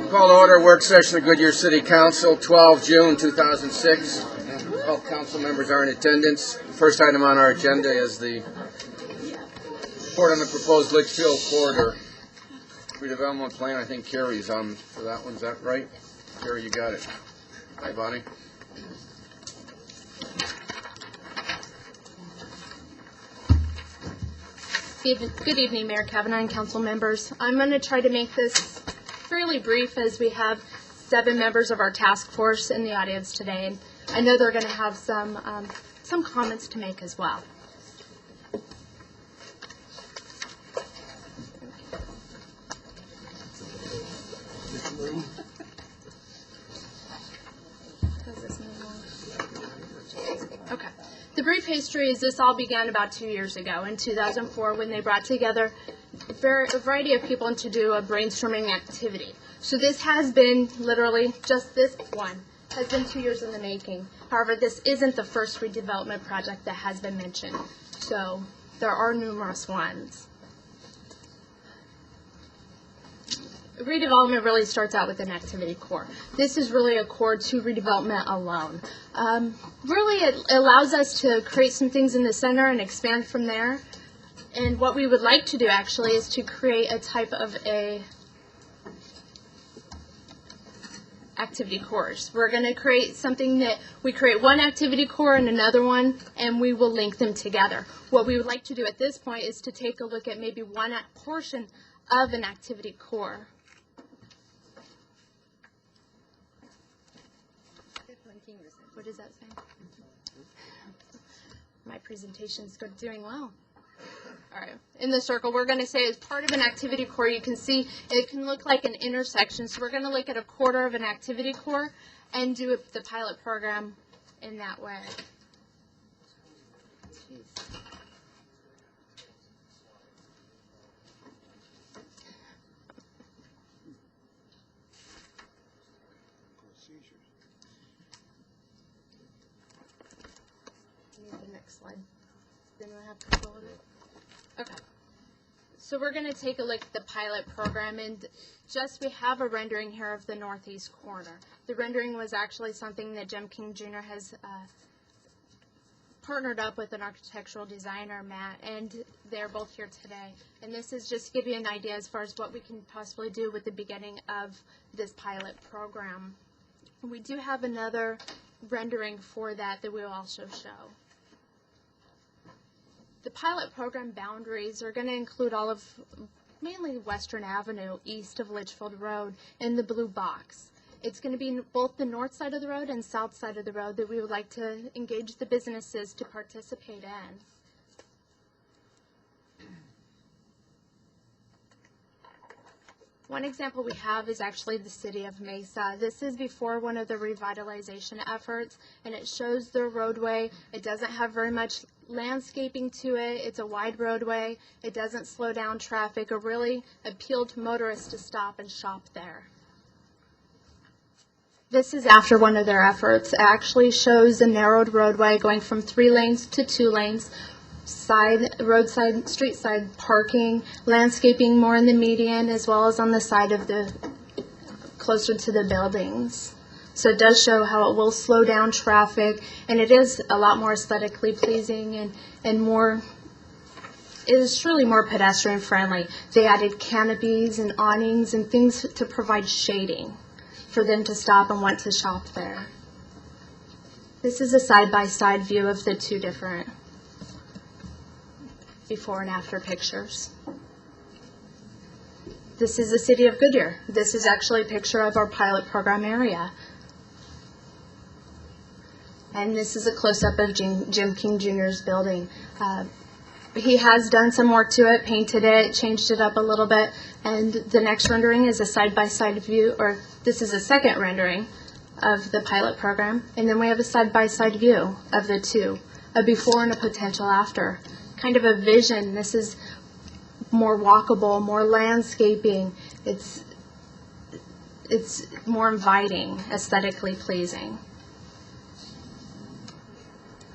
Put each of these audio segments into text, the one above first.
Call to order work session of Goodyear City Council, 12 June 2006. All council members are in attendance. First item on our agenda is the report on the proposed Litchfield Corridor redevelopment plan. I think Carrie's on for that one. Is that right? Carrie, you got it. Hi, Bonnie. Good evening, Mayor Kavanaugh and council members. I'm going to try to make this fairly brief as we have 7 members of our task force in the audience today. And I know they're going to have some comments to make as well. Okay. The brief history is this all began about 2 years ago in 2004 when they brought together a variety of people to do a brainstorming activity. So this has been literally just this one has been 2 years in the making. However, this isn't the first redevelopment project that has been mentioned. So there are numerous ones. Redevelopment really starts out with an activity core. This is really a core to redevelopment alone. Really, it allows us to create some things in the center and expand from there. And what we would like to do actually is to create a type of a activity cores. We're going to create something that we create one activity core and another one, and we will link them together. What we would like to do at this point is to take a look at maybe one portion of an activity core. What does that say? My presentation's doing well. All right. In the circle, we're going to say as part of an activity core, you can see it can look like an intersection. So we're going to look at a quarter of an activity core and do the pilot program in that way. The next slide. Then we'll have control of it. Okay. So we're going to take a look at the pilot program, and we have a rendering here of the northeast corner. The rendering was actually something that Jim King Jr. has partnered up with an architectural designer, Matt, and they're both here today. And this is just to give you an idea as far as what we can possibly do with the beginning of this pilot program. We do have another rendering for that we will also show. The pilot program boundaries are going to include all of mainly Western Avenue east of Litchfield Road in the blue box. It's going to be both the north side of the road and south side of the road that we would like to engage the businesses to participate in. One example we have is actually the city of Mesa. This is before one of the revitalization efforts, and it shows their roadway. It doesn't have very much landscaping to it. It's a wide roadway. It doesn't slow down traffic or really appeal to motorists to stop and shop there. This is after one of their efforts. It actually shows a narrowed roadway going from 3 lanes to 2 lanes. Roadside, street side parking, landscaping more in the median as well as on the side of closer to the buildings. So it does show how it will slow down traffic, and it is a lot more aesthetically pleasing and more, it is truly more pedestrian friendly. They added canopies and awnings and things to provide shading for them to stop and want to shop there. This is a side-by-side view of the 2 different before and after pictures. This is the city of Goodyear. This is actually a picture of our pilot program area. And this is a close-up of Jim King Jr.'s building. He has done some work to it, painted it, changed it up a little bit, and the next rendering is a side-by-side view, or this is a second rendering of the pilot program, and then we have a side-by-side view of the 2, a before and a potential after. Kind of a vision. This is more walkable, more landscaping. It's more inviting, aesthetically pleasing.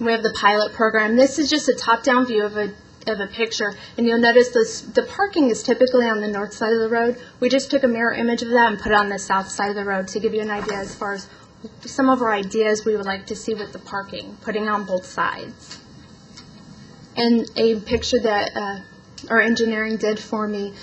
We have the pilot program. This is just a top-down view of a of a picture, and you'll notice the parking is typically on the north side of the road. We just took a mirror image of that and put it on the south side of the road to give you an idea as far as some of our ideas we would like to see with the parking, putting on both sides. And a picture that our engineering did for me.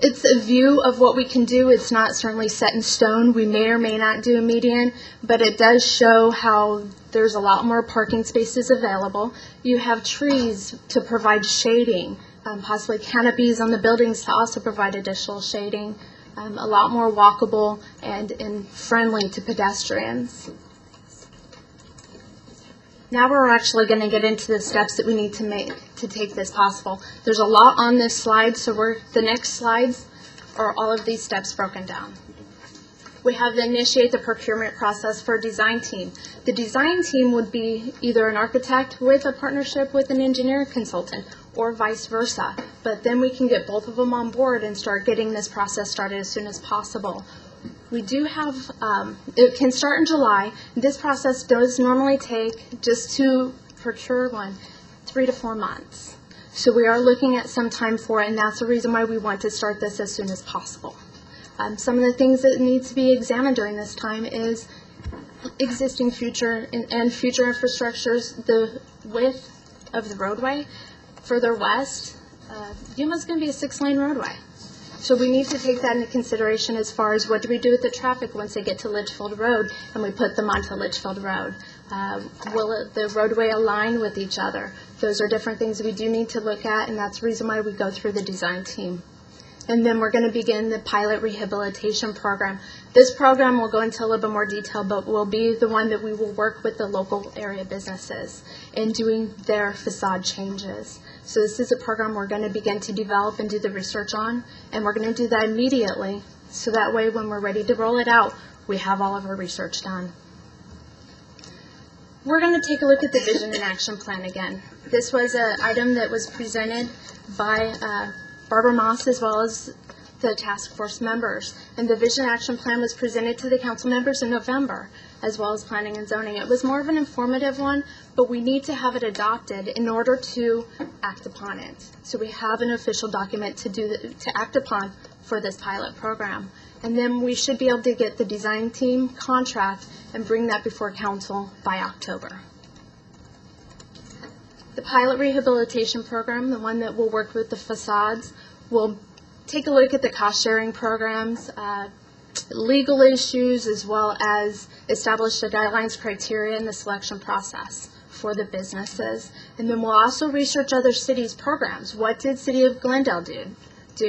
It's a view of what we can do. It's not certainly set in stone. We may or may not do a median, but it does show how there's a lot more parking spaces available. You have trees to provide shading, possibly canopies on the buildings to also provide additional shading, a lot more walkable and friendly to pedestrians. Now we're actually going to get into the steps that we need to make to take this possible. There's a lot on this slide, so the next slides are all of these steps broken down. We have to initiate the procurement process for a design team. The design team would be either an architect with a partnership with an engineer consultant or vice versa. But then we can get both of them on board and start getting this process started as soon as possible. We do have, it can start in July. This process does normally take, just to procure one, 3 to 4 months. So we are looking at some time for it, and that's the reason why we want to start this as soon as possible. Some of the things that need to be examined during this time is existing future infrastructures, the width of the roadway. Further west, Yuma's going to be a 6-lane roadway. So we need to take that into consideration as far as what do we do with the traffic once they get to Litchfield Road and we put them onto Litchfield Road. Will the roadway align with each other? Those are different things we do need to look at, and that's the reason why we go through the design team. And then we're going to begin the pilot rehabilitation program. This program will go into a little bit more detail, but will be the one that we will work with the local area businesses in doing their facade changes. So this is a program we're going to begin to develop and do the research on, and we're going to do that immediately, so that way when we're ready to roll it out, we have all of our research done. We're going to take a look at the vision and action plan again. This was an item that was presented by Barbara Moss as well as the task force members. And the vision action plan was presented to the council members in November, as well as planning and zoning. It was more of an informative one, but we need to have it adopted in order to act upon it. So we have an official document to act upon for this pilot program. And then we should be able to get the design team contract and bring that before council by October. The pilot rehabilitation program, the one that will work with the facades, will take a look at the cost-sharing programs, legal issues, as well as establish the guidelines, criteria, and the selection process for the businesses. And then we'll also research other cities' programs. What did City of Glendale do?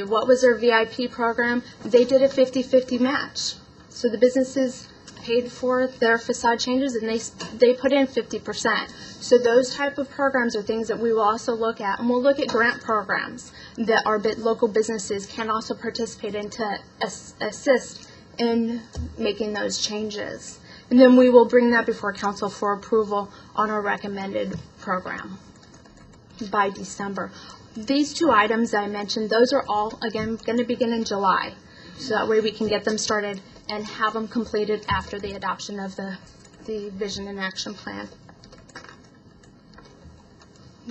What was their VIP program? They did a 50-50 match. So the businesses paid for their facade changes, and they put in 50%. So those type of programs are things that we will also look at, and we'll look at grant programs that our local businesses can also participate in to assist in making those changes. And then we will bring that before council for approval on our recommended program by December. These 2 items that I mentioned, those are all, again, going to begin in July. So that way we can get them started and have them completed after the adoption of the vision and action plan.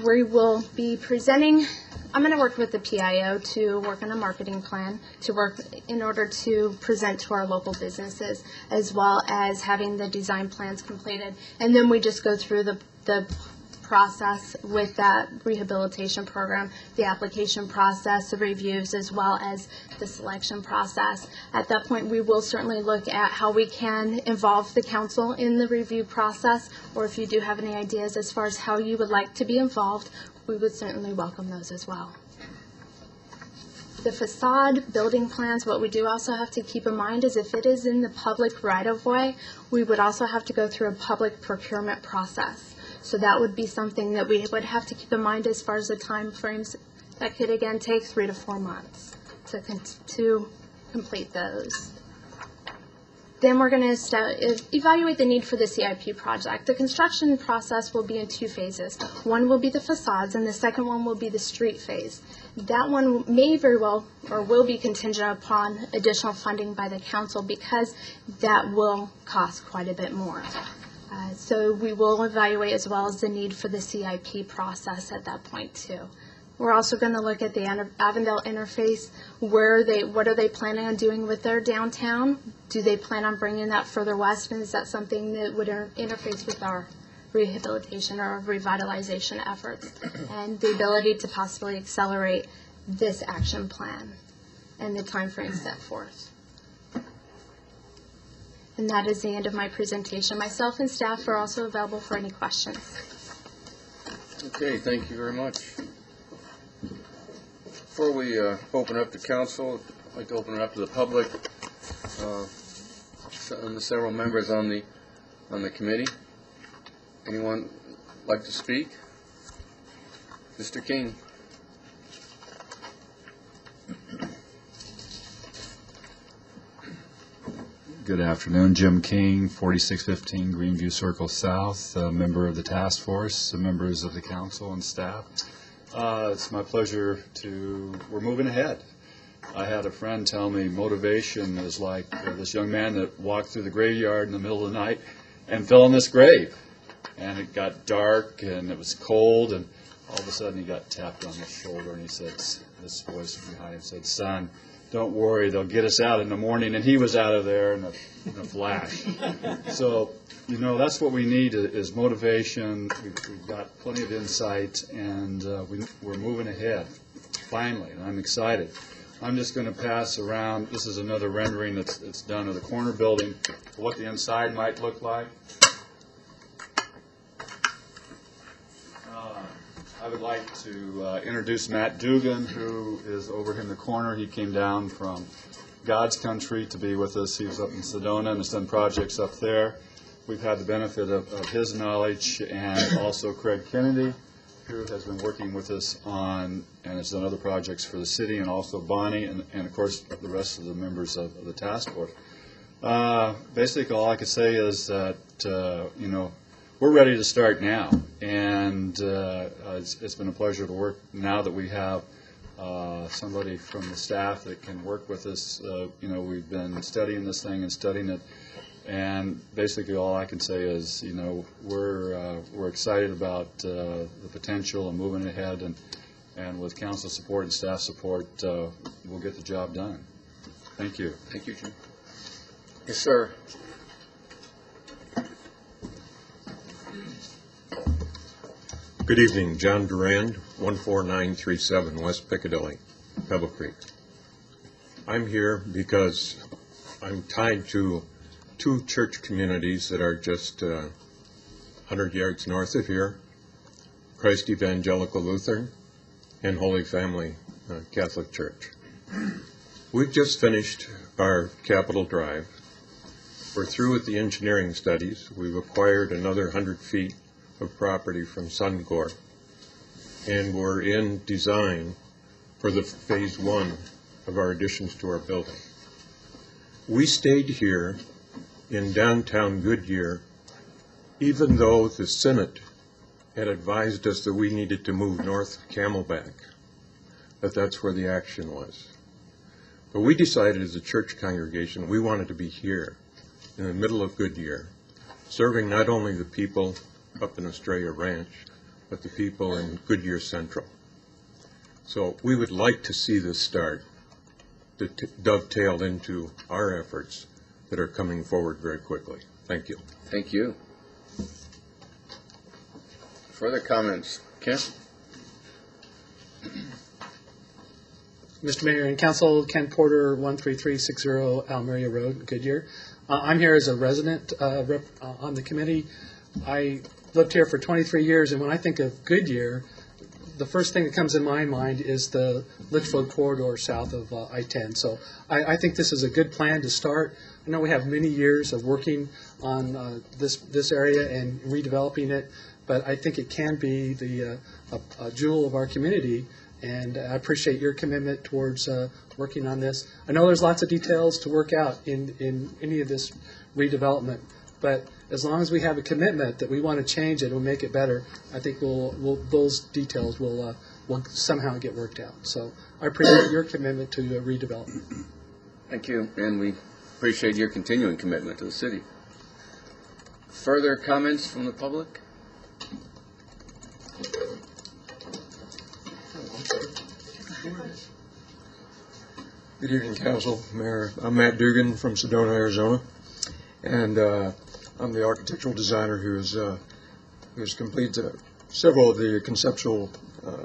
We will be presenting, I'm going to work with the PIO to work on a marketing plan to work in order to present to our local businesses, as well as having the design plans completed. And then we just go through the process with that rehabilitation program, the application process, the reviews, as well as the selection process. At that point, we will certainly look at how we can involve the council in the review process, or if you do have any ideas as far as how you would like to be involved, we would certainly welcome those as well. The facade building plans, what we do also have to keep in mind is if it is in the public right-of-way, we would also have to go through a public procurement process. So that would be something that we would have to keep in mind as far as the time frames. That could, again, take 3 to 4 months to complete those. Then we're going to evaluate the need for the CIP project. The construction process will be in 2 phases. One will be the facades, and the second one will be the street phase. That one may very well or will be contingent upon additional funding by the council, because that will cost quite a bit more. So we will evaluate as well as the need for the CIP process at that point too. We're also going to look at the Avondale interface. What are they planning on doing with their downtown? Do they plan on bringing that further west? And is that something that would interface with our rehabilitation or revitalization efforts? And the ability to possibly accelerate this action plan and the timeframe set forth. And that is the end of my presentation. Myself and staff are also available for any questions. Okay, thank you very much. Before we open up to council, I'd like to open it up to the public. Several members on the committee. Anyone like to speak? Mr. King. Good afternoon. Jim King, 4615 Greenview Circle South, a member of the task force, members of the council and staff. It's my pleasure we're moving ahead. I had a friend tell me motivation is like this young man that walked through the graveyard in the middle of the night and fell in this grave. And it got dark and it was cold, and all of a sudden he got tapped on the shoulder and he said, this voice from behind him said, "Son, don't worry, they'll get us out in the morning." And he was out of there in a flash. So, that's what we need is motivation. We've got plenty of insight, and we're moving ahead, finally, and I'm excited. I'm just going to pass around. This is another rendering that's done of the corner building, what the inside might look like. I would like to introduce Matt Dugan, who is over in the corner. He came down from God's country to be with us. He was up in Sedona and has done projects up there. We've had the benefit of his knowledge, and also Craig Kennedy, who has been working with us on and has done other projects for the city, and also Bonnie, and of course the rest of the members of the task force. Basically, all I could say is that, we're ready to start now, and it's been a pleasure to work now that we have somebody from the staff that can work with us. We've been studying this thing and studying it, and basically all I can say is, we're excited about the potential and moving ahead, and with council support and staff support, we'll get the job done. Thank you. Thank you, Jim. Yes, sir. Good evening, John Durand, 14937 West Piccadilly, Pebble Creek. I'm here because I'm tied to two church communities that are just 100 yards north of here, Christ Evangelical Lutheran and Holy Family Catholic Church. We've just finished our Capitol Drive. We're through with the engineering studies. We've acquired another 100 feet of property from Suncor, and we're in design for the phase 1 of our additions to our building. We stayed here in downtown Goodyear even though the Senate had advised us that we needed to move north of Camelback, that that's where the action was. But we decided as a church congregation we wanted to be here in the middle of Goodyear, serving not only the people up in Estrella Ranch, but the people in Goodyear Central. So we would like to see this start to dovetail into our efforts that are coming forward very quickly. Thank you. Thank you. Further comments? Ken? Mr. Mayor and Council, Ken Porter, 13360 Almeria Road, Goodyear. I'm here as a resident on the committee. I lived here for 23 years, and when I think of Goodyear, the first thing that comes in my mind is the Litchfield corridor south of I-10. So I think this is a good plan to start. I know we have many years of working on this area and redeveloping it, but I think it can be a jewel of our community, and I appreciate your commitment towards working on this. I know there's lots of details to work out in any of this redevelopment, but as long as we have a commitment that we want to change it or make it better, I think those details will somehow get worked out. So I appreciate your commitment to redevelopment. Thank you, and we appreciate your continuing commitment to the city. Further comments from the public? Good evening, Council, Mayor. I'm Matt Dugan from Sedona, Arizona, and I'm the architectural designer who's completed several of the conceptual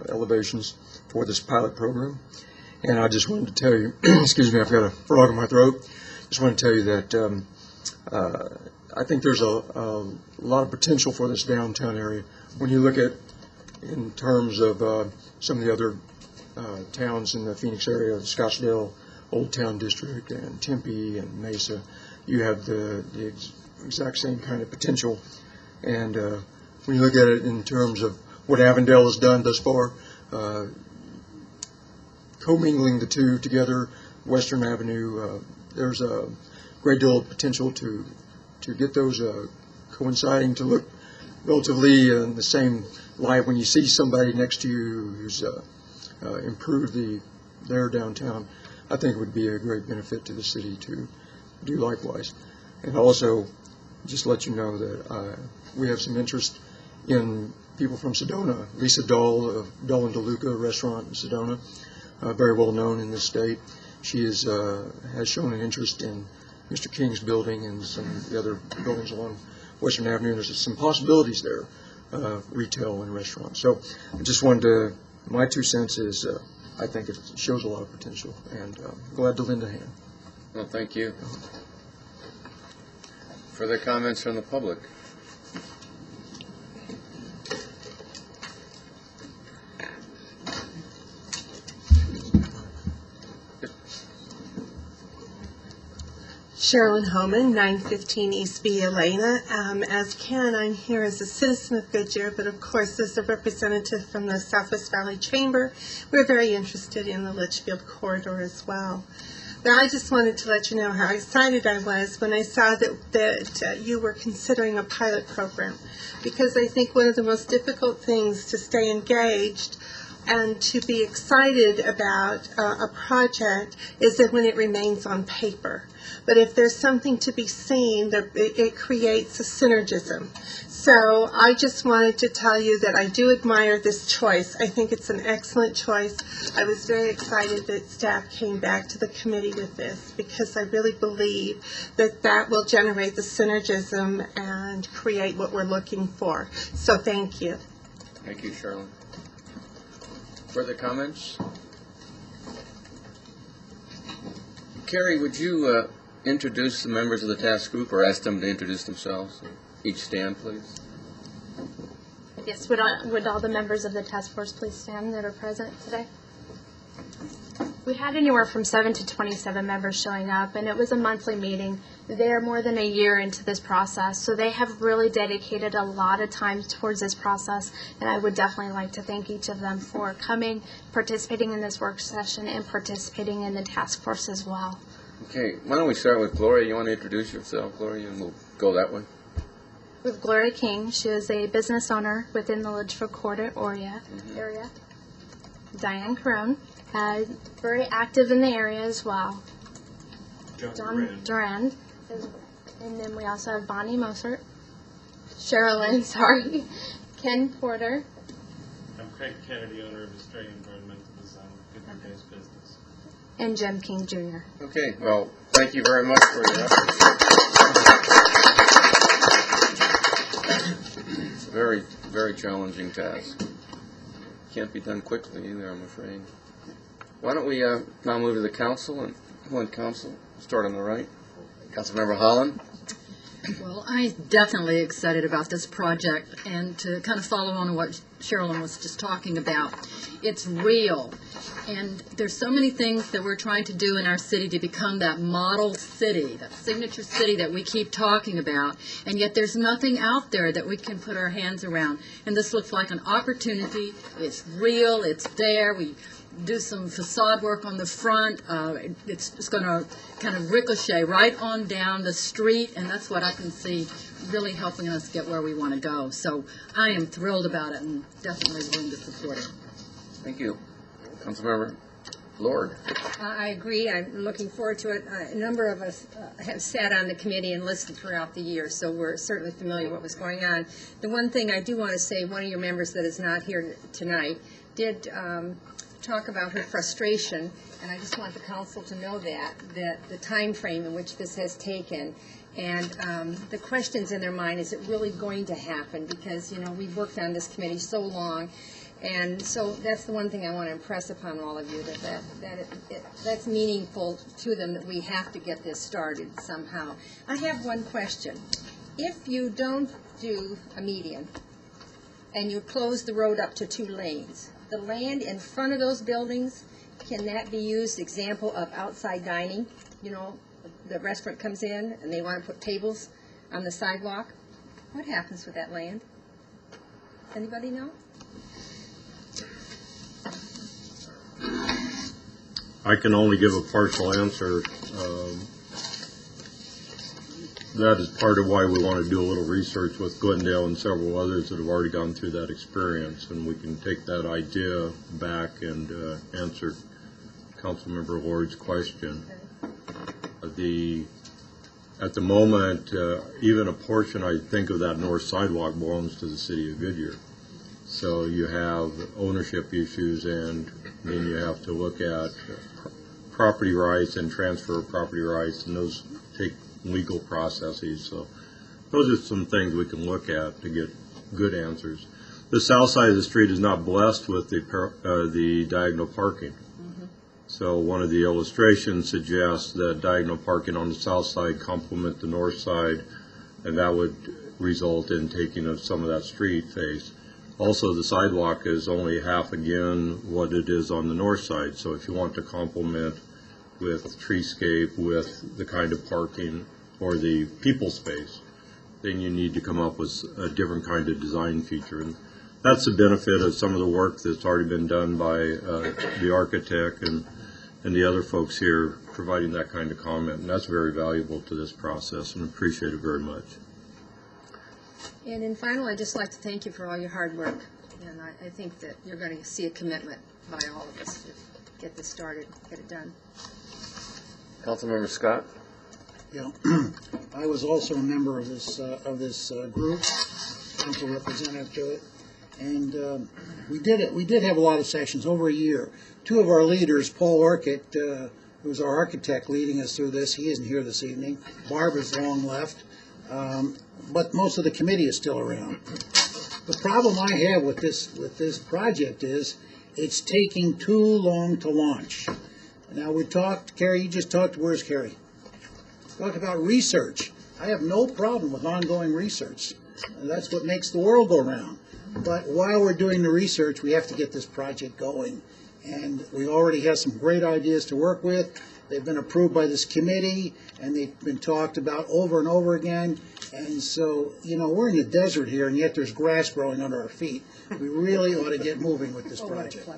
elevations for this pilot program. And I just wanted to tell you, excuse me, I've got a frog in my throat. Just want to tell you that I think there's a lot of potential for this downtown area. When you look at, in terms of some of the other towns in the Phoenix area, Scottsdale, Old Town District, and Tempe, and Mesa, you have the exact same kind of potential. And when you look at it in terms of what Avondale has done thus far, commingling the two together, Western Avenue, there's a great deal of potential to get those coinciding to look relatively in the same light when you see somebody next to you who's improved their downtown. I think it would be a great benefit to the city to do likewise. And also, just let you know that we have some interest in people from Sedona. Lisa Dahl of Dahl and DeLuca restaurant in Sedona, very well known in this state. She has shown an interest in Mr. King's building and some of the other buildings along Western Avenue. And there's some possibilities there, retail and restaurants. So I just wanted to, my 2 cents is I think it shows a lot of potential, and glad to lend a hand. Well, thank you. Further comments from the public? Sherilyn Homan, 915 East B. Elena. As Ken, I'm here as a citizen of Goodyear, but of course as a representative from the Southwest Valley Chamber. We're very interested in the Litchfield corridor as well. Now, I just wanted to let you know how excited I was when I saw that you were considering a pilot program, because I think one of the most difficult things to stay engaged and to be excited about a project is that when it remains on paper. But if there's something to be seen, it creates a synergism. So I just wanted to tell you that I do admire this choice. I think it's an excellent choice. I was very excited that staff came back to the committee with this, because I really believe that that will generate the synergism and create what we're looking for. So thank you. Thank you, Sherilyn. Further comments? Carrie, would you introduce the members of the task group, or ask them to introduce themselves? Each stand, please. Yes, would all the members of the task force please stand that are present today? We had anywhere from 7 to 27 members showing up, and it was a monthly meeting. They're more than a year into this process, so they have really dedicated a lot of time towards this process, and I would definitely like to thank each of them for coming, participating in this work session, and participating in the task force as well. Okay, why don't we start with Gloria? You want to introduce yourself, Gloria, and we'll go that way. With Gloria King, she is a business owner within the Litchfield corridor area. Diane Carone, very active in the area as well. John Durand. And then we also have Bonnie Mosert. Sherilyn, Ken Porter. I'm Craig Kennedy, owner of Australian Environmental Design, Goodyear-based business. And Jim King Jr. Okay, well, thank you very much for your efforts. It's a very, very challenging task. Can't be done quickly either, I'm afraid. Why don't we now move to the council, and start on the right. Councilmember Holland. Well, I'm definitely excited about this project, and to kind of follow on what Sherilyn was just talking about, it's real. And there's so many things that we're trying to do in our city to become that model city, that signature city that we keep talking about, and yet there's nothing out there that we can put our hands around. And this looks like an opportunity. It's real. It's there. We do some facade work on the front. It's going to kind of ricochet right on down the street, and that's what I can see really helping us get where we want to go. So I am thrilled about it and definitely willing to support it. Thank you. Councilmember Lord. I agree. I'm looking forward to it. A number of us have sat on the committee and listened throughout the year, so we're certainly familiar with what was going on. The one thing I do want to say, one of your members that is not here tonight did talk about her frustration, and I just want the council to know that the time frame in which this has taken, and the questions in their mind, is it really going to happen? Because, you know, we've worked on this committee so long, and so that's the one thing I want to impress upon all of you, that's meaningful to them, that we have to get this started somehow. I have one question. If you don't do a median, and you close the road up to 2 lanes, the land in front of those buildings, can that be used, example of outside dining? You know, the restaurant comes in and they want to put tables on the sidewalk. What happens with that land? Anybody know? I can only give a partial answer. That is part of why we want to do a little research with Glendale and several others that have already gone through that experience, and we can take that idea back and answer Councilmember Lord's question. At the moment, even a portion, I think, of that north sidewalk belongs to the city of Goodyear. So you have ownership issues, and then you have to look at property rights and transfer of property rights, and those take legal processes. So those are some things we can look at to get good answers. The south side of the street is not blessed with the diagonal parking. So one of the illustrations suggests that diagonal parking on the south side complement the north side, and that would result in taking of some of that street face. Also, the sidewalk is only half again what it is on the north side. So if you want to complement with treescape, with the kind of parking or the people space, then you need to come up with a different kind of design feature. And that's the benefit of some of the work that's already been done by the architect and the other folks here providing that kind of comment. And that's very valuable to this process, and appreciate it very much. And in final, I'd just like to thank you for all your hard work. And I think that you're going to see a commitment by all of us to get this started, get it done. Councilmember Scott? Yeah, I was also a member of this group, council representative to it, and we did have a lot of sessions over a year. 2 of our leaders, Paul Orchett, who's our architect leading us through this, he isn't here this evening. Barb is long left, but most of the committee is still around. The problem I have with this project is it's taking too long to launch. Now we talked, Carrie, you just talked, where's Carrie? Talk about research. I have no problem with ongoing research. And that's what makes the world go round. But while we're doing the research, we have to get this project going. And we already have some great ideas to work with. They've been approved by this committee, and they've been talked about over and over again. And so, you know, we're in the desert here, and yet there's grass growing under our feet. We really ought to get moving with this project.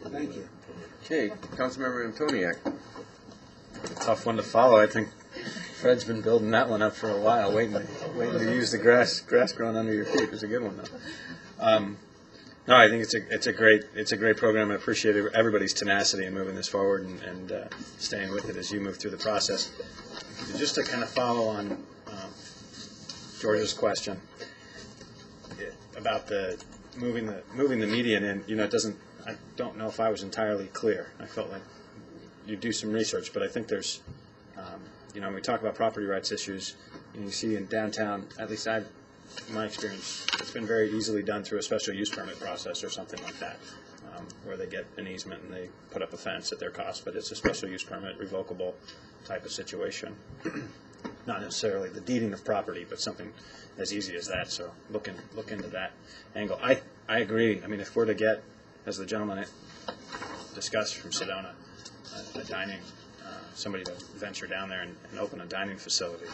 Thank you. Okay, Councilmember Antoniak. Tough one to follow. I think Fred's been building that one up for a while, waiting to use the grass growing under your feet. It's a good one, though. No, I think it's a great program. I appreciate everybody's tenacity in moving this forward and staying with it as you move through the process. Just to kind of follow on George's question about the moving the median in, you know, it doesn't. I don't know if I was entirely clear. I felt like you do some research, but I think there's, you know, when we talk about property rights issues, you see in downtown, at least in my experience, it's been very easily done through a special use permit process or something like that, where they get an easement and they put up a fence at their cost, but it's a special use permit, revocable type of situation. Not necessarily the deeding of property, but something as easy as that. So look into that angle. I agree. I mean, if we're to get, as the gentleman discussed from Sedona, a dining, somebody to venture down there and open a dining facility,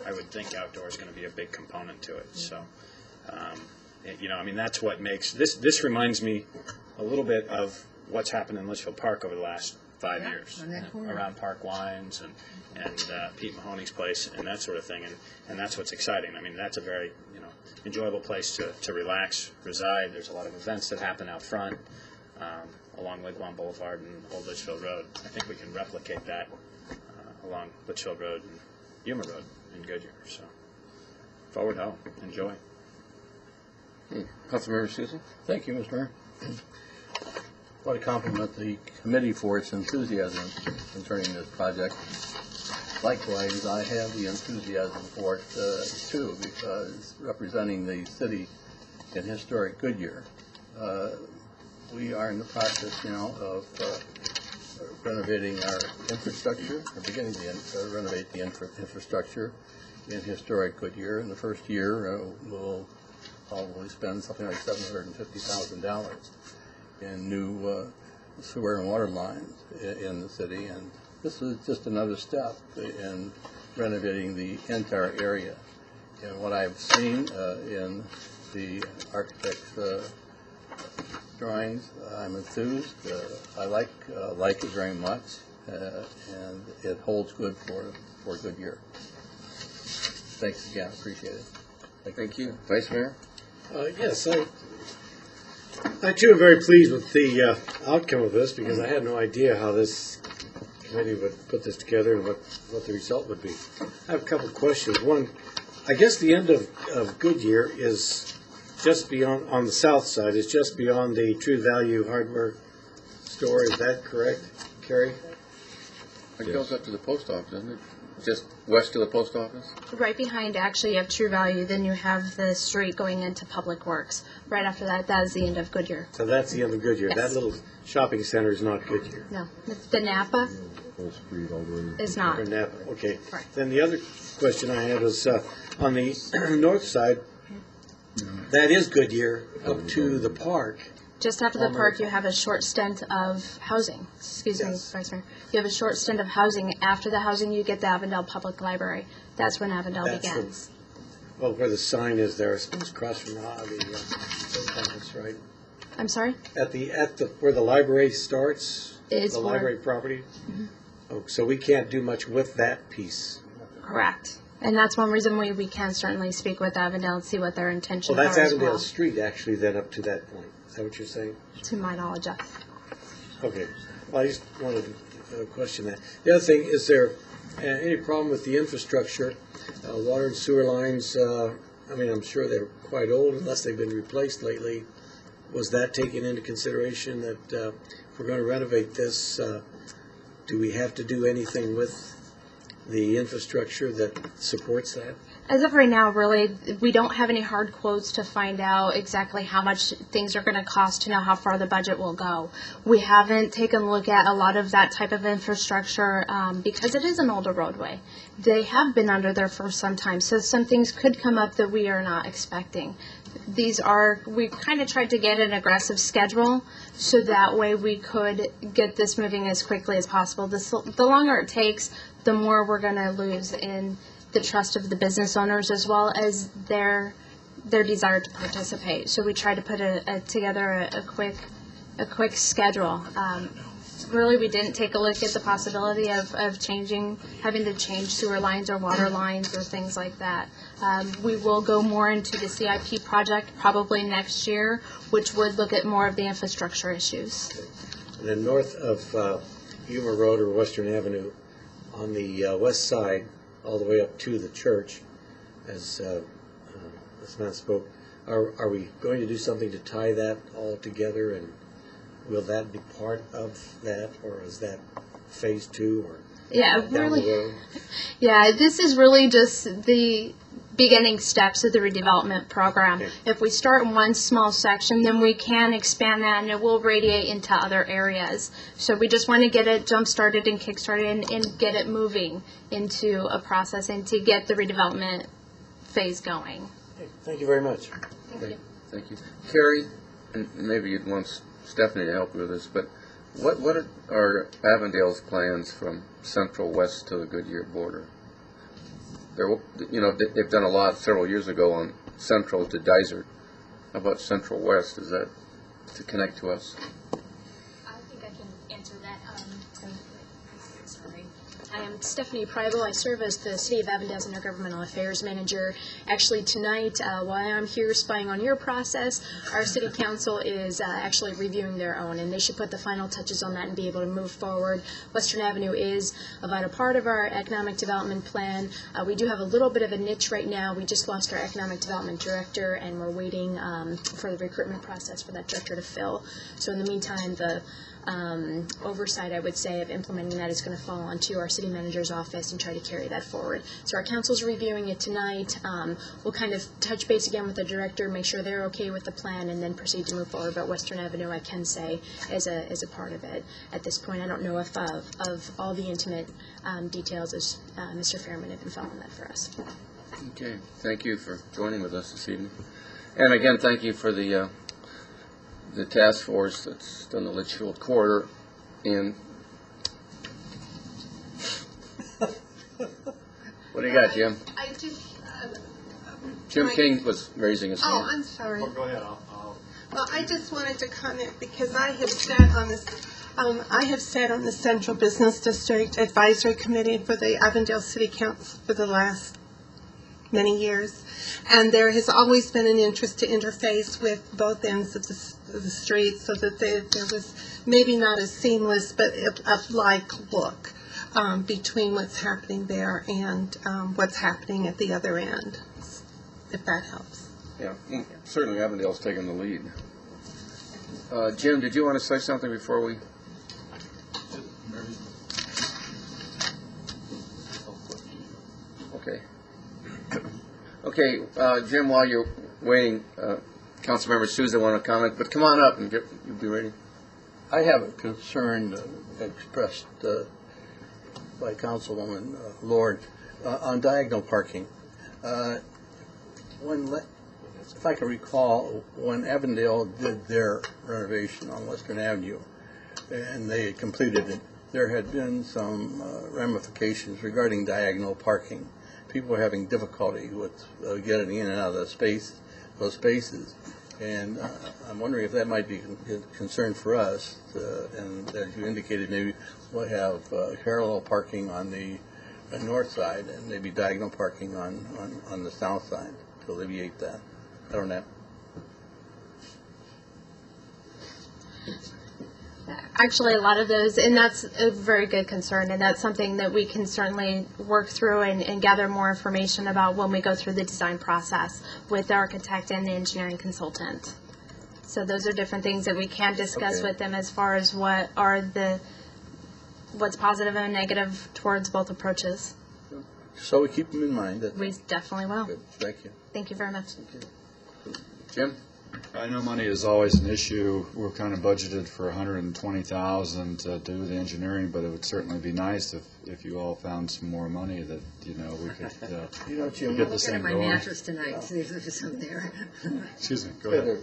I would think outdoor is going to be a big component to it. So, you know, I mean, that's what makes this. This reminds me a little bit of what's happened in Litchfield Park over the last 5 years, around Park Wines and Pete Mahoney's place and that sort of thing, and that's what's exciting. I mean, that's a very, you know, enjoyable place to relax, reside. There's a lot of events that happen out front along Wigwam Boulevard and Old Litchfield Road. I think we can replicate that along Litchfield Road and Yuma Road in Goodyear. So forward home, enjoy. Councilmember Susan? Thank you, Mr. Mayor. I want to compliment the committee for its enthusiasm concerning this project. Likewise, I have the enthusiasm for it too, because representing the city in historic Goodyear, we are in the process now of renovating our infrastructure, or beginning to renovate the infrastructure in historic Goodyear. In the first year, we'll probably spend something like $750,000 in new sewer and water lines in the city, and this is just another step in renovating the entire area. And what I've seen in the architect's drawings, I'm enthused. I like it very much, and it holds good for Goodyear. Thanks again, appreciate it. Thank you. Vice Mayor? Yes, I too am very pleased with the outcome of this, because I had no idea how this committee would put this together and what the result would be. I have a couple of questions. One, I guess the end of Goodyear is just beyond, on the south side, is just beyond the True Value hardware store. Is that correct, Carrie? It goes up to the post office, doesn't it? Just west of the post office? Right behind, actually, you have True Value, then you have the street going into Public Works. Right after that, that is the end of Goodyear. So that's the end of Goodyear. Yes. That little shopping center is not Goodyear. No, the Napa is not. Or Napa. Okay. Right. Then the other question I had was on the north side, that is Goodyear up to the park. Just after the park, you have a short stint of housing. Excuse me, Vice Mayor. You have a short stint of housing. After the housing, you get the Avondale Public Library. That's when Avondale begins. Well, where the sign is there, I suppose across from the conference, right? I'm sorry? At the where the library starts, Is the where- library property. Oh, so we can't do much with that piece. Correct. And that's one reason we can certainly speak with Avondale and see what their intentions Well, are that's as Avondale well. Street actually. Then up to that point, is that what you're saying? To my knowledge, yes. Okay. Well, I just wanted to question that. The other thing, is there any problem with the infrastructure, water and sewer lines? I mean, I'm sure they're quite old unless they've been replaced lately. Was that taken into consideration that if we're going to renovate this, do we have to do anything with the infrastructure that supports that? As of right now, really, we don't have any hard quotes to find out exactly how much things are going to cost to know how far the budget will go. We haven't taken a look at a lot of that type of infrastructure because it is an older roadway. They have been under there for some time, so some things could come up that we are not expecting. We kind of tried to get an aggressive schedule so that way we could get this moving as quickly as possible. The longer it takes, the more we're going to lose in the trust of the business owners as well as their desire to participate. So we tried to put together a quick schedule. Really, we didn't take a look at the possibility of having to change sewer lines or water lines or things like that. We will go more into the CIP project probably next year, which would look at more of the infrastructure issues. And then north of Yuma Road or Western Avenue, on the west side, all the way up to the church, as this man spoke, are we going to do something to tie that all together, and will that be part of that, or is that phase 2 or down the road? Yeah, this is really just the beginning steps of the redevelopment program. Okay. If we start in one small section, then we can expand that and it will radiate into other areas. So we just want to get it jump-started and kick-started and get it moving into a process and to get the redevelopment phase going. Okay. Thank you very much. Thank you. Carrie, and maybe you'd want Stephanie to help you with this, but what are Avondale's plans from Central West to the Goodyear border? They've done a lot several years ago on Central to Dysart. How about Central West? Is that to connect to us? I think I can answer that. Sorry. I am Stephanie Preibel. I serve as the City of Avondale's Intergovernmental Affairs Manager. Actually, tonight, while I'm here spying on your process, our City Council is actually reviewing their own, and they should put the final touches on that and be able to move forward. Western Avenue is a vital part of our economic development plan. We do have a little bit of a niche right now. We just lost our economic development director, and we're waiting for the recruitment process for that director to fill. So in the meantime, the oversight, I would say, of implementing that is going to fall onto our city manager's office and try to carry that forward. So our council's reviewing it tonight. We'll kind of touch base again with the director, make sure they're okay with the plan, and then proceed to move forward. But Western Avenue, I can say, is a part of it at this point. I don't know if of all the intimate details, as Mr. Fairman had been following that for us. Okay, thank you for joining with us this evening. And again, thank you for the task force that's done the Litchfield corridor. And what do you got, Jim? I just, Jim King was raising his hand. oh, I'm sorry. Go ahead. Well, I just wanted to comment because I have sat on this, on the Central Business District Advisory Committee for the Avondale City Council for the last many years, and there has always been an interest to interface with both ends of the street so that there was maybe not a seamless but a like look between what's happening there and what's happening at the other end, if that helps. Yeah, certainly Avondale's taking the lead. Jim, did you want to say something before we? Okay. Okay, Jim, while you're waiting, Councilmember Souza want to comment, but come on up and you'll be ready. I have a concern expressed by Councilwoman Lord on diagonal parking. If I can recall, when Avondale did their renovation on Western Avenue and they had completed it, there had been some ramifications regarding diagonal parking. People were having difficulty with getting in and out of those spaces. And I'm wondering if that might be a concern for us. And as you indicated, maybe we'll have parallel parking on the north side and maybe diagonal parking on the south side to alleviate that. I don't know. Actually, a lot of those, and that's a very good concern, and that's something that we can certainly work through and gather more information about when we go through the design process with the architect and the engineering consultant. So those are different things that we can discuss with them as far as what's positive and negative towards both approaches. So we keep them in mind. We definitely will. Good. Thank you. Thank you very much. Jim? I know money is always an issue. We're kind of budgeted for $120,000 to do the engineering, but it would certainly be nice if you all found some more money that, we could Jim, get this Look thing at my going. mattress tonight, see if there's some there. Excuse me, go ahead.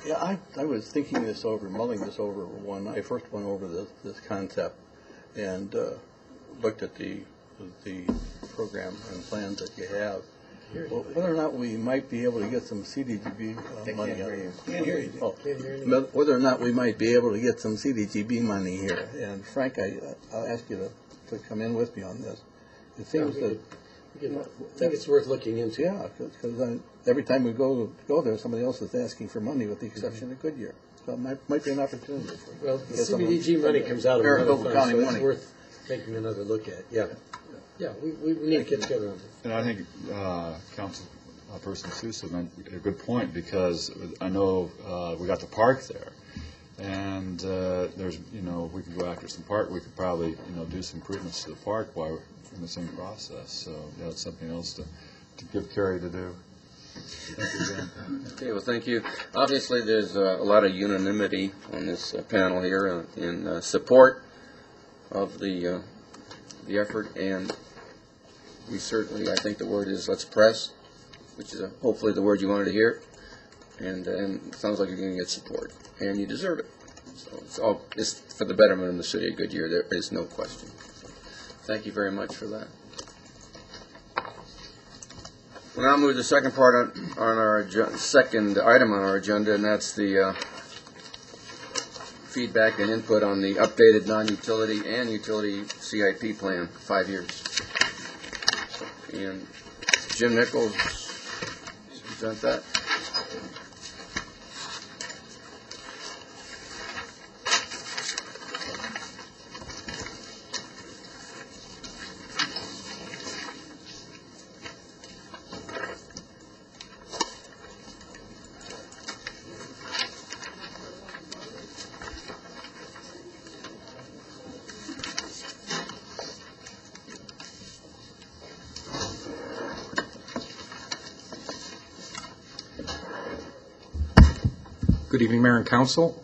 Yeah, I was thinking this over, mulling this over when I first went over this concept and looked at the program and plans that you have. Well, whether or not we might be able to get some CDGB money. Whether or not we might be able to get some CDGB money here. And Frank, I'll ask you to come in with me on this. It seems that I think it's worth looking into. yeah, because every time we go there, somebody else is asking for money, with the exception of Goodyear. So it might be an opportunity. Well, the CDBG money comes out of another fund, so it's worth taking another look at. Yeah. Yeah, we need to get together on it. And I think Councilperson Sousa meant a good point, because I know we got the park there, and there's, we could go after some park. We could probably, do some improvements to the park while we're in the same process. So that's something else to give Kerry to do. Thank you again. Okay, well, thank you. Obviously, there's a lot of unanimity on this panel here in support of the effort, and we certainly, I think the word is let's press, which is hopefully the word you wanted to hear, and it sounds like you're going to get support, and you deserve it. So it's for the betterment of the city of Goodyear. There is no question. So thank you very much for that. We'll now move to the second part on our second item on our agenda, and that's the feedback and input on the updated non-utility and utility CIP plan, 5 years. And Jim Nichols, present that. Good evening, Mayor and Council.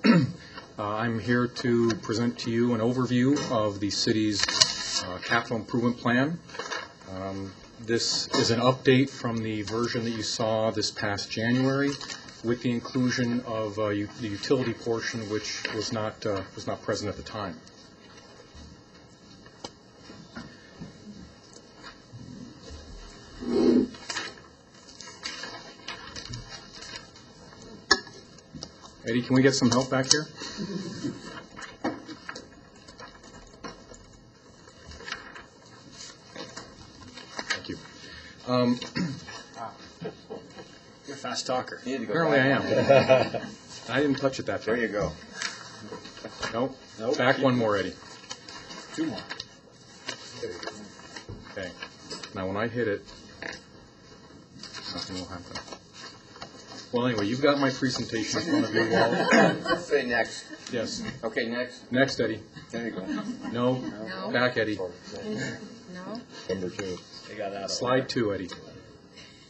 I'm here to present to you an overview of the city's capital improvement plan. This is an update from the version that you saw this past January, with the inclusion of the utility portion, which was not present at the time. Eddie, can we get some help back here? Thank you. You're a fast talker. Apparently I am. I didn't touch it that time. There you go. Nope. Nope. Back one more, Eddie. 2 more. Okay. Now when I hit it, nothing will happen. Well, anyway, you've got my presentation in front of you all. Say next. Yes. Okay, next. Next, Eddie. There you go. No. No. Back, Eddie. No? Number 2. They got out of Slide 2, Eddie.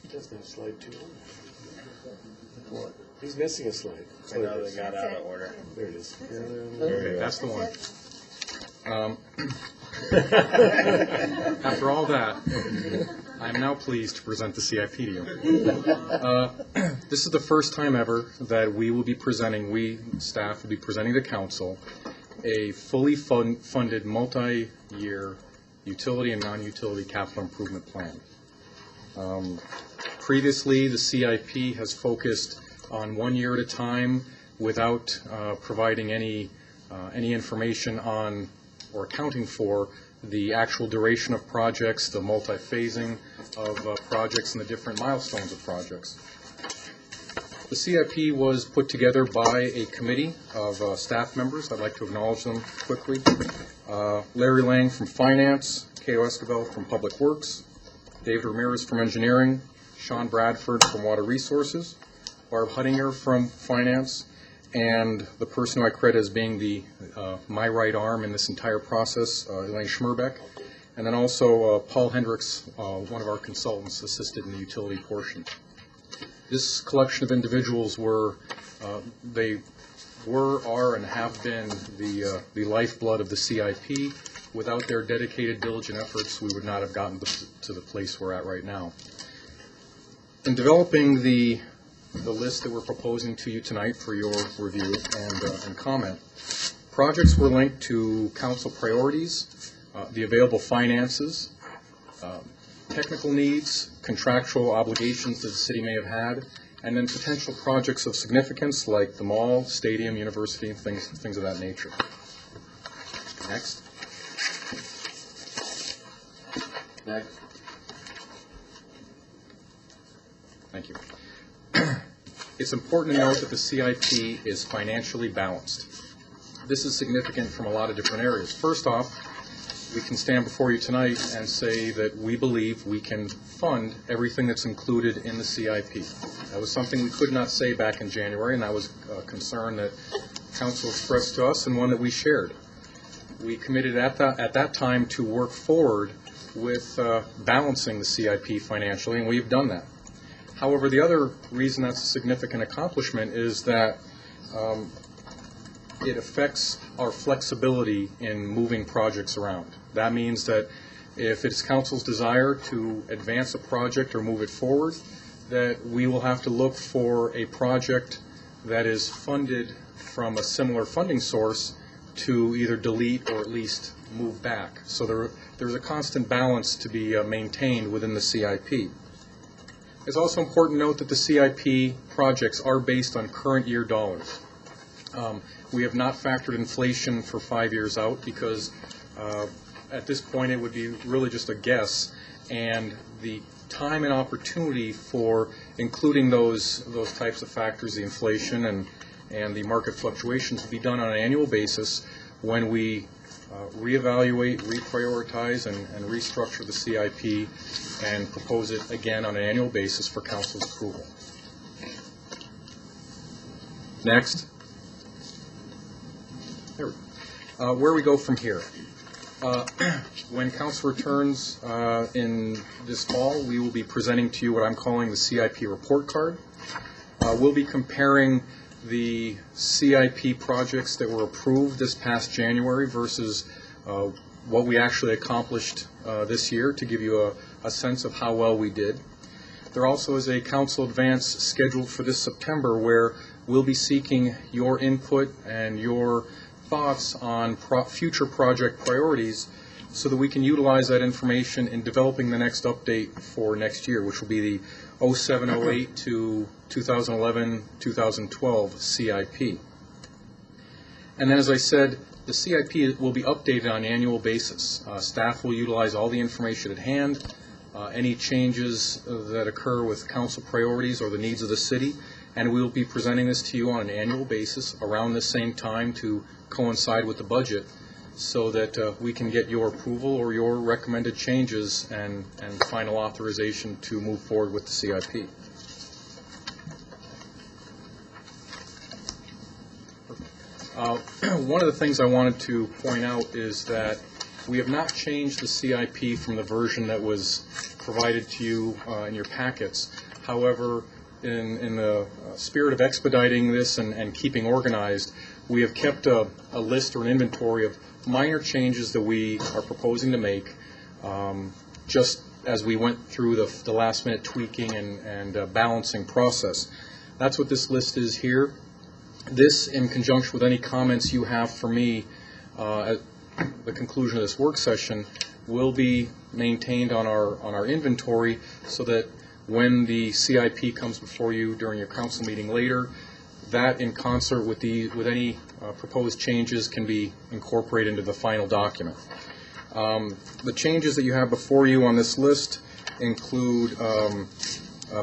He doesn't have slide 2. What? He's missing a slide. I know they got out of order. There it is. Okay, that's the one. After all that, I am now pleased to present the CIP to you. This is the first time ever that we staff will be presenting to council a fully funded multi-year utility and non-utility capital improvement plan. Previously, the CIP has focused on 1 year at a time without providing any information on or accounting for the actual duration of projects, the multi-phasing of projects, and the different milestones of projects. The CIP was put together by a committee of staff members. I'd like to acknowledge them quickly. Larry Lang from Finance, K.O. Escobar from Public Works, David Ramirez from Engineering, Sean Bradford from Water Resources, Barb Huttinger from Finance, and the person who I credit as being my right arm in this entire process, Elaine Schmerbeck, and then also Paul Hendricks, one of our consultants, assisted in the utility portion. This collection of individuals are, and have been the lifeblood of the CIP. Without their dedicated, diligent efforts, we would not have gotten to the place we're at right now. In developing the list that we're proposing to you tonight for your review and comment, projects were linked to council priorities, the available finances, technical needs, contractual obligations that the city may have had, and then potential projects of significance like the mall, stadium, university, and things of that nature. Next. Next. Thank you. It's important to note that the CIP is financially balanced. This is significant from a lot of different areas. First off, we can stand before you tonight and say that we believe we can fund everything that's included in the CIP. That was something we could not say back in January, and that was a concern that Council expressed to us and one that we shared. We committed at that time to work forward with balancing the CIP financially, and we've done that. However, the other reason that's a significant accomplishment is that it affects our flexibility in moving projects around. That means that if it's council's desire to advance a project or move it forward, that we will have to look for a project that is funded from a similar funding source to either delete or at least move back. So there's a constant balance to be maintained within the CIP. It's also important to note that the CIP projects are based on current year dollars. We have not factored inflation for 5 years out because at this point it would be really just a guess, and the time and opportunity for including those types of factors, the inflation and the market fluctuations, will be done on an annual basis when we reevaluate, reprioritize, and restructure the CIP and propose it again on an annual basis for council's approval. Next. There we go. Where we go from here. When council returns in this fall, we will be presenting to you what I'm calling the CIP report card. We'll be comparing the CIP projects that were approved this past January versus what we actually accomplished this year to give you a sense of how well we did. There also is a council advance scheduled for this September where we'll be seeking your input and your thoughts on future project priorities so that we can utilize that information in developing the next update for next year, which will be the 07-08 to 2011-2012 CIP. And then, as I said, the CIP will be updated on an annual basis. Staff will utilize all the information at hand, any changes that occur with council priorities or the needs of the city, and we will be presenting this to you on an annual basis around the same time to coincide with the budget so that we can get your approval or your recommended changes and final authorization to move forward with the CIP. One of the things I wanted to point out is that we have not changed the CIP from the version that was provided to you in your packets. However, in the spirit of expediting this and keeping organized, we have kept a list or an inventory of minor changes that we are proposing to make just as we went through the last minute tweaking and balancing process. That's what this list is here. This, in conjunction with any comments you have for me at the conclusion of this work session, will be maintained on our inventory so that when the CIP comes before you during your council meeting later, that in concert with any proposed changes can be incorporated into the final document. The changes that you have before you on this list include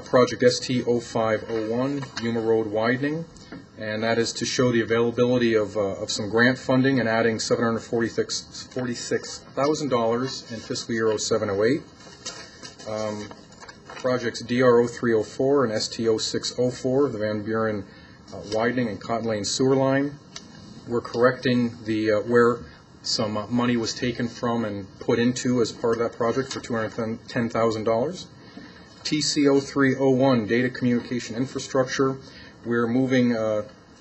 Project ST0501, Yuma Road widening, and that is to show the availability of some grant funding and adding $746,000 in fiscal year 07-08. Projects DR0304 and ST0604, the Van Buren widening and Cotton Lane sewer line. We're correcting the where some money was taken from and put into as part of that project for $210,000. TC0301, data communication infrastructure. We're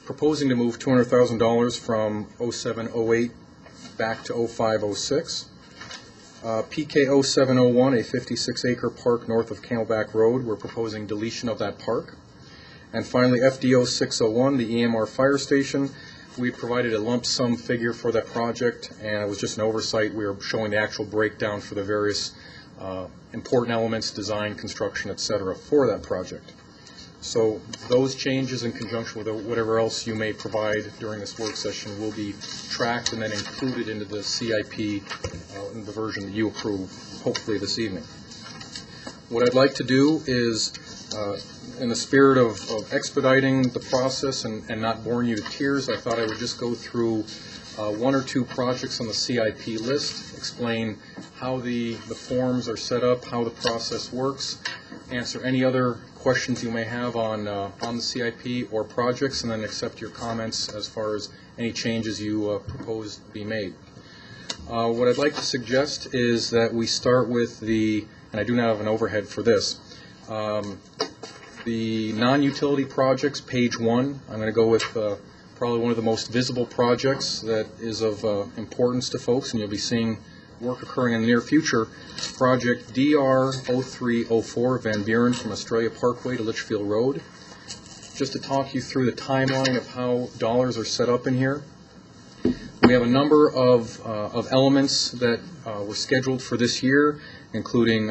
proposing to move $200,000 from 07-08 back to 05-06. PK0701, a 56-acre park north of Camelback Road. We're proposing deletion of that park. And finally, FDO601, the EMR fire station. We provided a lump sum figure for that project, and it was just an oversight. We were showing the actual breakdown for the various important elements, design, construction, etc., for that project. So those changes in conjunction with whatever else you may provide during this work session will be tracked and then included into the CIP in the version that you approve, hopefully this evening. What I'd like to do is, in the spirit of expediting the process and not boring you to tears, I thought I would just go through one or two projects on the CIP list, explain how the forms are set up, how the process works, answer any other questions you may have on the CIP or projects, and then accept your comments as far as any changes you propose be made. What I'd like to suggest is that we start with and I do not have an overhead for this, the non-utility projects, page 1. I'm going to go with probably one of the most visible projects that is of importance to folks, and you'll be seeing work occurring in the near future. Project DR0304, Van Buren from Australia Parkway to Litchfield Road. Just to talk you through the timeline of how dollars are set up in here. We have a number of elements that were scheduled for this year, including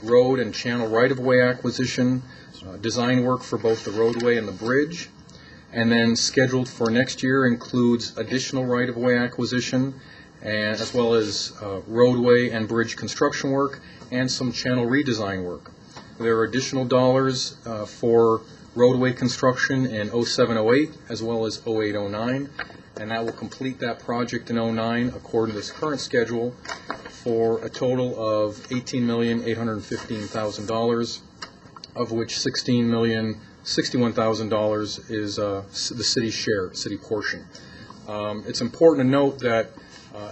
road and channel right-of-way acquisition, design work for both the roadway and the bridge, And then scheduled for next year includes additional right-of-way acquisition, and as well as roadway and bridge construction work and some channel redesign work. There are additional dollars for roadway construction in 0708 as well as 0809, and that will complete that project in 09 according to this current schedule for a total of $18,815,000, of which $16,061,000 is the city's share, city portion. It's important to note that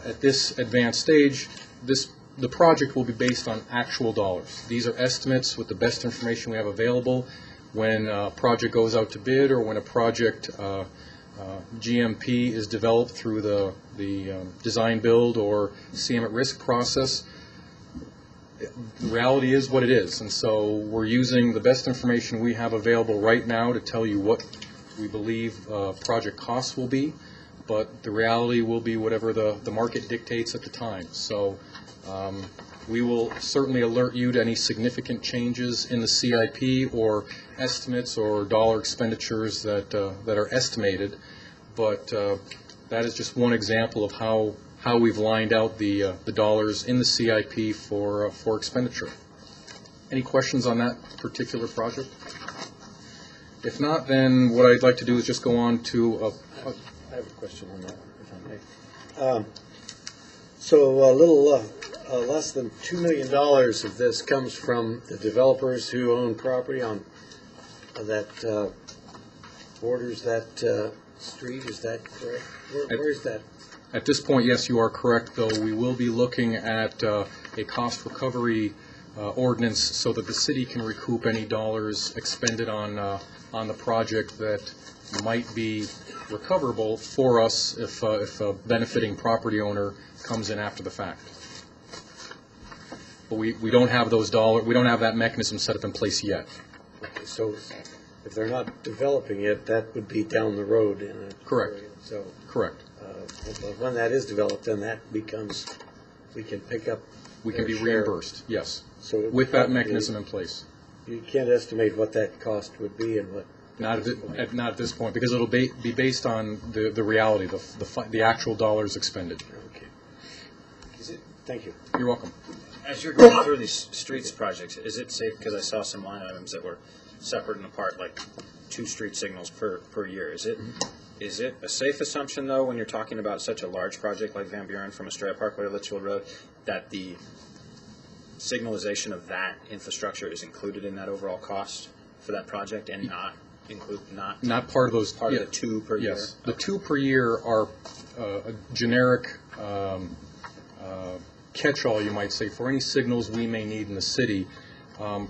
at this advanced stage, the project will be based on actual dollars. These are estimates with the best information we have available. When a project goes out to bid or when a project GMP is developed through the design build or CM at risk process, the reality is what it is. And so we're using the best information we have available right now to tell you what we believe project costs will be, but the reality will be whatever the market dictates at the time. So we will certainly alert you to any significant changes in the CIP or estimates or dollar expenditures that are estimated, but that is just one example of how we've lined out the dollars in the CIP for expenditure. Any questions on that particular project? If not, then what I'd like to do is just go on to I have a question on that, if I may. So a little less than $2 million of this comes from the developers who own property on that borders that street. Is that correct? Where is that? At this point, yes, you are correct, though we will be looking at a cost recovery ordinance so that the city can recoup any dollars expended on the project that might be recoverable for us if a benefiting property owner comes in after the fact. But we don't have those we don't have that mechanism set up in place yet. Okay, so if they're not developing it, that would be down the road in a Correct. area. So Correct. but when that is developed, then that becomes, we can pick up. We can be share. reimbursed, yes, So with that probably mechanism in place. You can't estimate what that cost would be and what. Not at this point, because it'll be based on the reality, the actual dollars expended. Okay. Thank you. You're welcome. As you're going through these streets projects, is it safe, because I saw some line items that were separate and apart, like 2 street signals per year. Is it a safe assumption, though, when you're talking about such a large project like Van Buren from Estrella Parkway to Litchfield Road, that the signalization of that infrastructure is included in that overall cost for that project and not part of those of the 2 per year? Yes, the 2 per year are a generic catch-all, you might say, for any signals we may need in the city.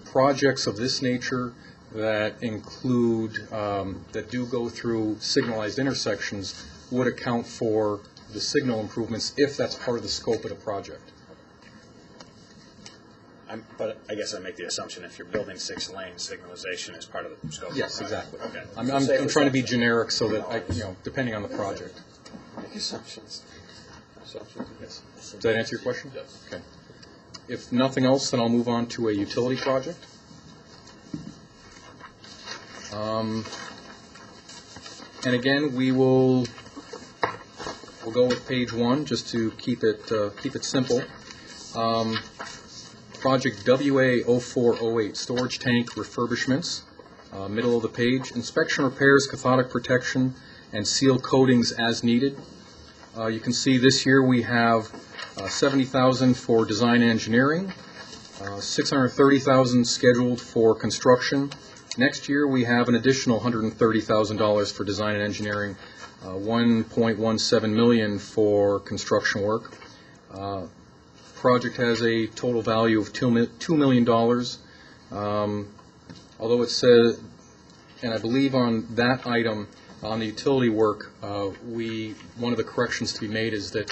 Projects of this nature that include, that do go through signalized intersections would account for the signal improvements if that's part of the scope of the project. But I guess I make the assumption if you're building 6 lanes, signalization is part of the scope. Yes, of the project. exactly. Okay. I'm trying to be generic so that, depending on the project. Make assumptions. Yes. Does that answer your question? Yes. Okay. If nothing else, then I'll move on to a utility project. And again, we'll go with page 1 just to keep it simple. Project WA0408, storage tank refurbishments, middle of the page. Inspection, repairs, cathodic protection, and seal coatings as needed. You can see this year we have $70,000 for design and engineering, $630,000 scheduled for construction. Next year we have an additional $130,000 for design and engineering, $1.17 million for construction work. Project has a total value of $2 million. Although it says, and I believe on that item, on the utility work, one of the corrections to be made is that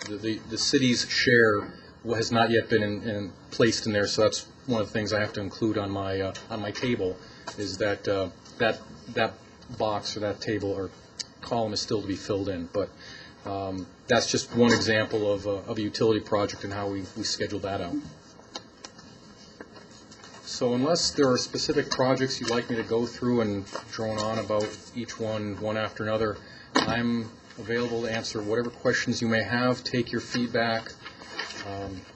the city's share has not yet been placed in there. So that's one of the things I have to include on my table, is that that box or that table or column is still to be filled in. But that's just one example of a utility project and how we schedule that out. So unless there are specific projects you'd like me to go through and drone on about each one after another, I'm available to answer whatever questions you may have, take your feedback,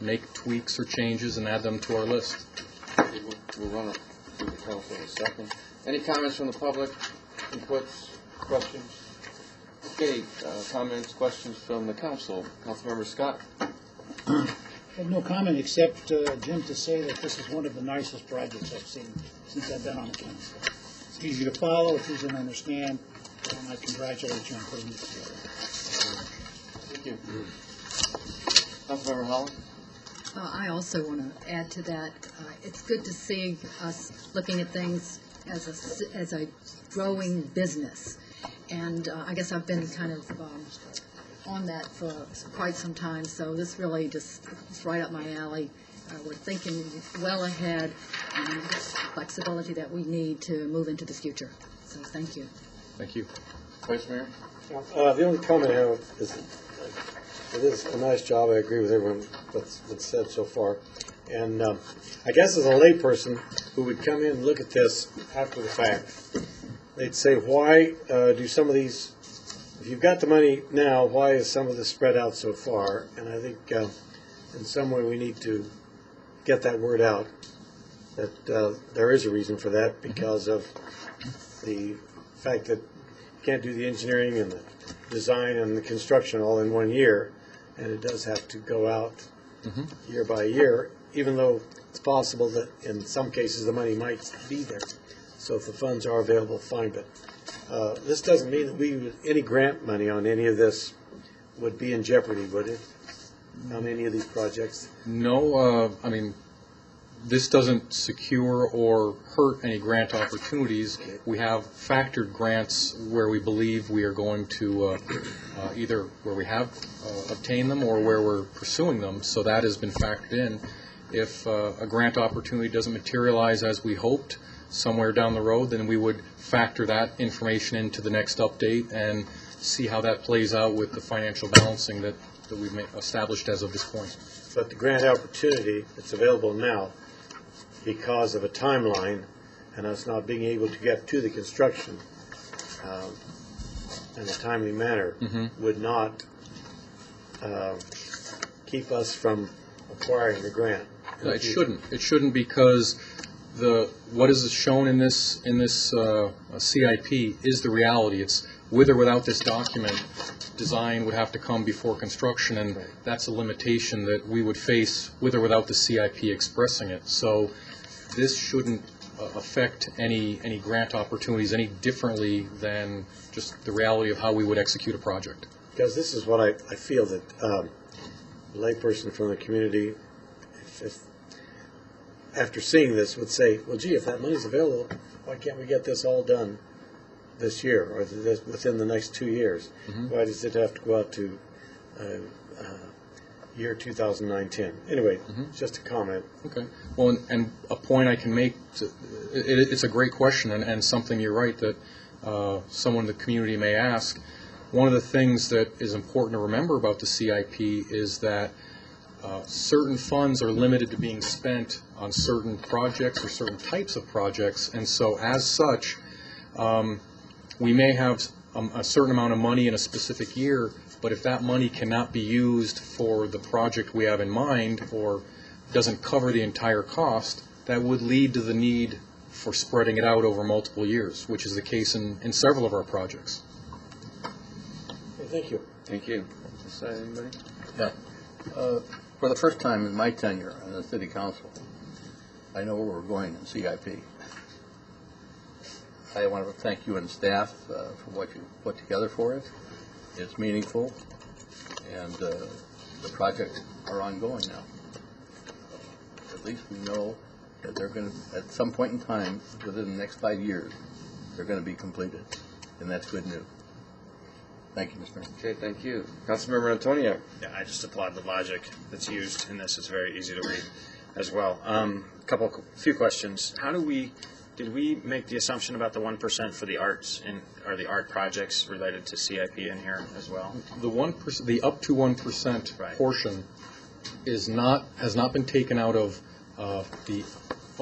make tweaks or changes, and add them to our list. We'll run it through the council in a second. Any comments from the public? Inputs? Questions? Okay, comments, questions from the council. Councilmember Scott? I have no comment except, Jim, to say that this is one of the nicest projects I've seen since I've been on the council. It's easy to follow, it's easy to understand, and I congratulate you on putting it together. Thank you. Councilmember Holland? I also want to add to that. It's good to see us looking at things as a growing business. And I guess I've been kind of on that for quite some time, so this really just is right up my alley. We're thinking well ahead, and this flexibility that we need to move into the future. So thank you. Thank you. Vice Mayor? The only comment I have is it is a nice job. I agree with everyone that's been said so far. And I guess as a layperson who would come in and look at this after the fact, they'd say, why do some of these, if you've got the money now, why is some of this spread out so far? And I think in some way we need to get that word out, that there is a reason for that because of the fact that you can't do the engineering and the design and the construction all in 1 year, and it does have to go out year by year, even though it's possible that in some cases the money might be there. So if the funds are available, fine. But this doesn't mean that any grant money on any of this would be in jeopardy, would it? On any of these projects? No, I mean, this doesn't secure or hurt any grant opportunities. We have factored grants where we believe we are going to either where we have obtained them or where we're pursuing them, so that has been factored in. If a grant opportunity doesn't materialize as we hoped somewhere down the road, then we would factor that information into the next update and see how that plays out with the financial balancing that we've established as of this point. But the grant opportunity that's available now, because of a timeline and us not being able to get to the construction in a timely manner, would not keep us from acquiring the grant. It shouldn't. It shouldn't, because what is shown in this CIP is the reality. It's with or without this document, design would have to come before construction, and that's a limitation that we would face with or without the CIP expressing it. So this shouldn't affect any grant opportunities any differently than just the reality of how we would execute a project. Because this is what I feel that a layperson from the community, if after seeing this, would say, well, gee, if that money's available, why can't we get this all done this year or within the next 2 years? Why does it have to go out to year 2009-10? Anyway, just a comment. Okay. Well, and a point I can make, it's a great question and something you're right that someone in the community may ask. One of the things that is important to remember about the CIP is that certain funds are limited to being spent on certain projects or certain types of projects, and so as such, we may have a certain amount of money in a specific year, but if that money cannot be used for the project we have in mind or doesn't cover the entire cost, that would lead to the need for spreading it out over multiple years, which is the case in several of our projects. Well, thank you. Thank you. Anybody? Yeah. For the first time in my tenure on the city council, I know where we're going in CIP. I want to thank you and staff for what you put together for it. It's meaningful, and the projects are ongoing now. At least we know that they're going to, at some point in time, within the next 5 years, they're going to be completed, and that's good news. Thank you, Mr. Mayor. Okay, thank you. Councilmember Antonio. Yeah, I just applaud the logic that's used in this. It's very easy to read as well. Few questions. Did we make the assumption about the 1% for the arts, are the art projects related to CIP in here as well? The 1%, the up to 1% portion has not been taken out of the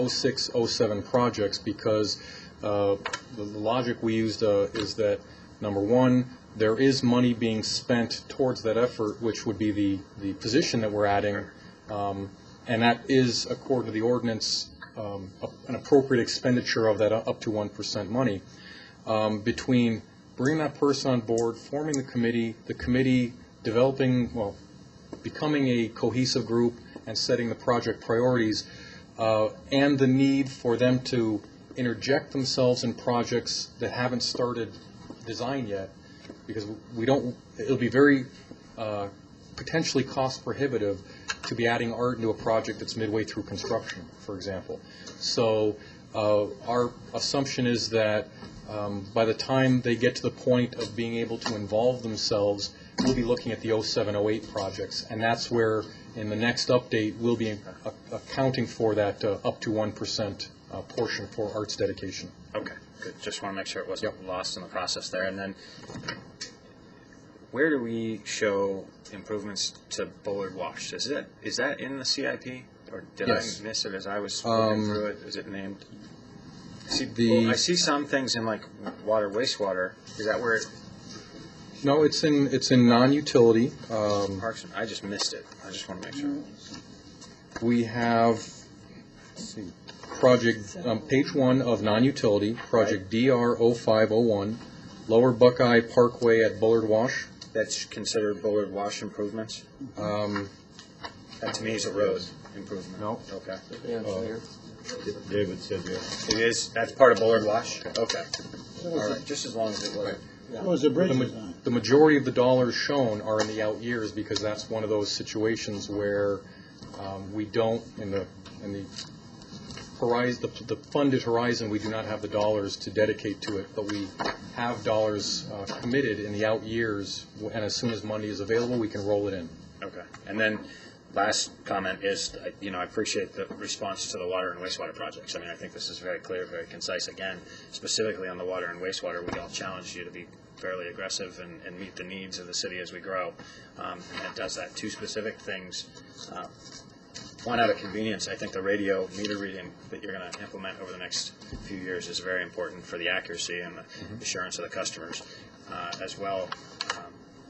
'06, '07 projects because the logic we used is that, number one, there is money being spent towards that effort, which would be the position that we're adding, and that is, according to the ordinance, an appropriate expenditure of that up to 1% money. Between bringing that person on board, forming the committee developing, well, becoming a cohesive group and setting the project priorities, and the need for them to interject themselves in projects that haven't started design yet, because it'll be very potentially cost prohibitive to be adding art into a project that's midway through construction, for example. So our assumption is that by the time they get to the point of being able to involve themselves, we'll be looking at the 07, 08 projects, and that's where in the next update we'll be accounting for that up to 1% portion for arts dedication. Okay, good. Just want to make sure it wasn't lost in the process there. And then, where do we show improvements to Bullard Wash? Is that in the CIP, or did Yes. I miss it as I was looking through it? Is it named? I see some things in like water, wastewater. Is that where it? No, it's in non-utility. Parks. I just missed it. I just want to make sure. We have, let's see, project, page 1 of non-utility, project DR 0501, Lower Buckeye Parkway at Bullard Wash. That's considered Bullard Wash improvements? That to me is a road improvement. No. Okay. David said yes. It is, that's part of Bullard Wash? Okay. All right, just as long as it was. What was the bridge design? The majority of the dollars shown are in the out years because that's one of those situations where we don't, in the horizon, the funded horizon, we do not have the dollars to dedicate to it, but we have dollars committed in the out years, and as soon as money is available, we can roll it in. Okay. And then last comment is, I appreciate the response to the water and wastewater projects. I mean, I think this is very clear, very concise. Again, specifically on the water and wastewater, we all challenge you to be fairly aggressive and meet the needs of the city as we grow. And it does that. Two specific things. One, out of convenience, I think the radio meter reading that you're going to implement over the next few years is very important for the accuracy and the assurance of the customers as well.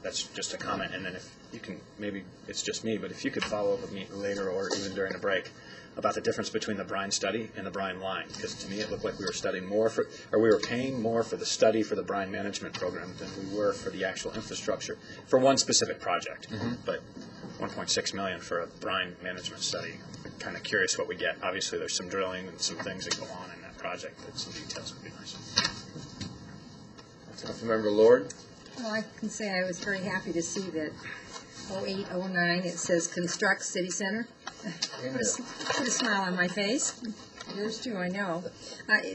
That's just a comment. And then if you can, maybe it's just me, but if you could follow up with me later or even during the break about the difference between the brine study and the brine line, because to me it looked like we were studying more we were paying more for the study for the brine management program than we were for the actual infrastructure for one specific project. But 1.6 million for a brine management study. I'm kind of curious what we get. Obviously, there's some drilling and some things that go on in that project, but some details would be nice. Councilmember Lord? Well, I can say I was very happy to see that 08, 09, it says construct city center. Put a smile on my face. Yours too, I know.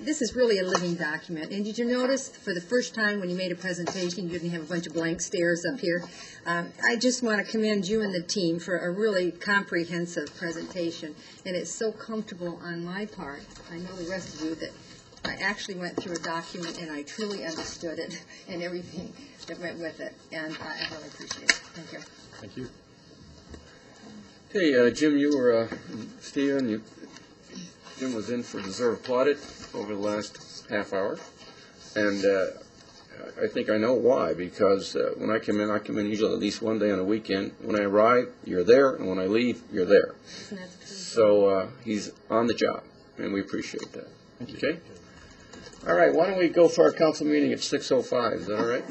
This is really a living document. And did you notice for the first time when you made a presentation, you didn't have a bunch of blank stares up here? I just want to commend you and the team for a really comprehensive presentation. And it's so comfortable on my part, I know the rest of you, that I actually went through a document and I truly understood it and everything that went with it. And I really appreciate it. Thank you. Thank you. Hey, Jim, you were, Stephen, Jim was in for deserved plaudit over the last half hour, and I think I know why, because when I come in usually at least one day on a weekend. When I arrive, you're there, and when I leave, you're there. So he's on the job, and we appreciate that. Okay? All right, why don't we go for our council meeting at 6:05, is that all right?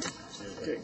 Okay.